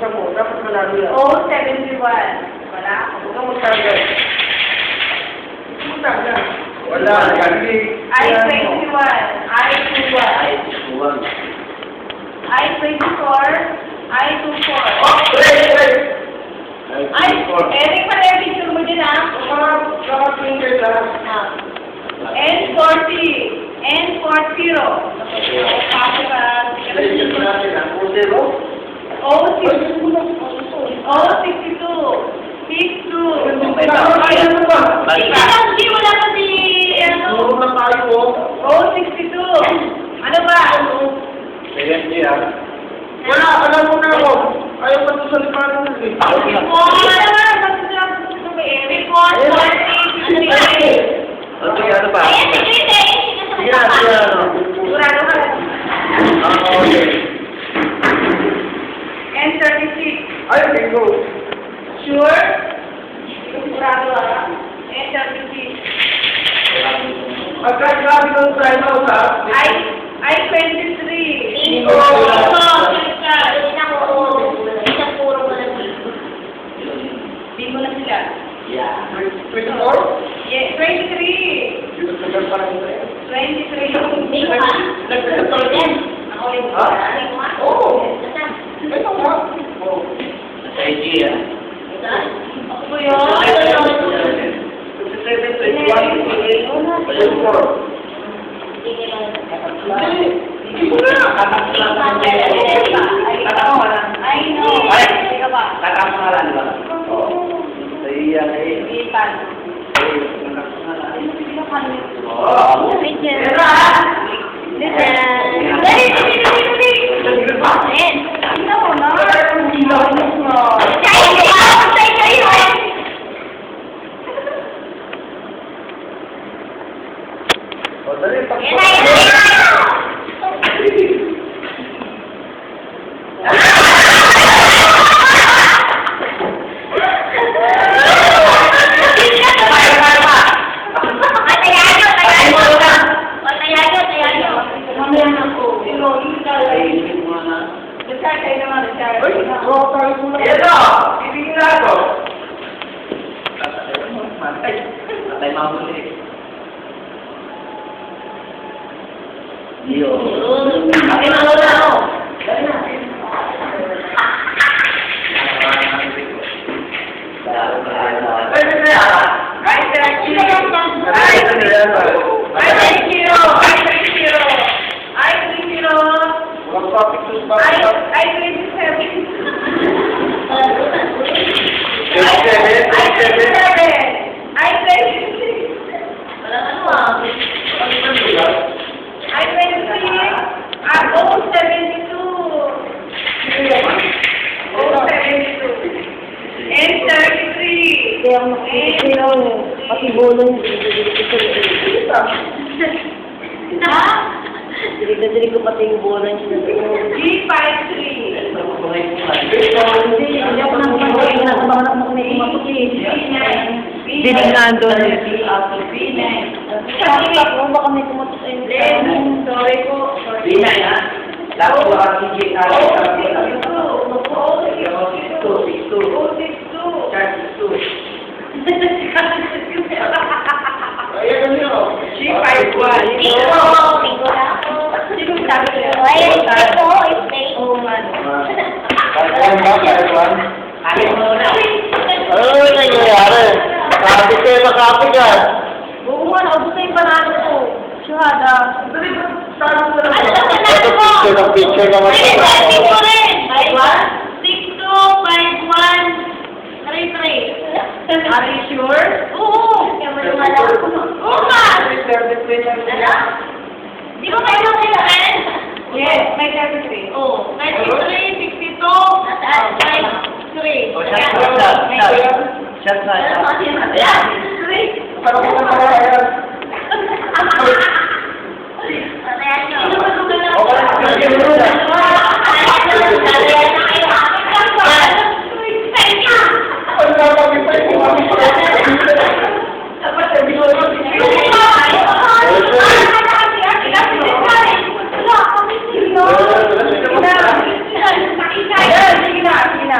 Basta mo, dapat malalo yan. O, 71. Wala? Huwag kang magtanggal. Magtanggal. Wala, kasi... I-21. I-21. I-24. I-24. Oh, wait! Ay, Eric, pala yung picture mo din, ah. Mga finger lang. N40. N40. Pasok ka. Finger natin ang pusero. O62. 62. 62. Ay, ano ba? Hindi, wala kasi, ano. Puro na tayo, O62. Ano ba? Wala, alam mo na ako. Ayaw pa ito sa lipanan ng lipa. Report 40. Ano pa? Sige na. Sigurado ka. Okay. N36. Ay, bingo. Sure? Sigurado ka. N36. Agad-agad ng time out, ha? I-23. Bingo na sila. Yeah. 24? Yeah, 23. Dito sa ganda pa rin. 23. Nagkasal pa rin. Ha? Oo. Ito nga. Oo. Sa IG, ah. Ako yun. 27, 21, 24. Hindi mo na. I know. Ay! Sige ba? Nakapangalan, di ba? Oo. Sa iya, eh. Bitan. Oo. O, dali, pag- Ay, rock tayo muna. Ito! Ibigin na ako. Patay mamuli. Iyo. Ay, hindi na. Walang topic to ba? Kaya ang makikita lang, pati bolong, dilig ko pati yung bolong sinasagod. G53. Hindi ako nang pagkakas, nakabangan ako na kumaputi. Dilig na doon. Saksak mo, baka may kumaputi sa'yo. Sorry po. Binay, ha? Dapat wala si Jake Allen sa pila. 62. Charge 62. Ayan nyo. G51. Sino sabi ko? Kaya ba? Kaya mo na. Ano yung nangyayari? Sabi kayo makapi ka. Oo nga, naubos na yung banana ko. Shahada. Dali ba? Saan mo na? Ano ba Picture naman. Are you sure? Oo. Oo nga. Di ba may kailangan? Yes, may 33. Oo. 93, 62, 53. O, shot na. Shot na. Ayan. 3. Parang ko na ayan. Ano ba ito? Okay.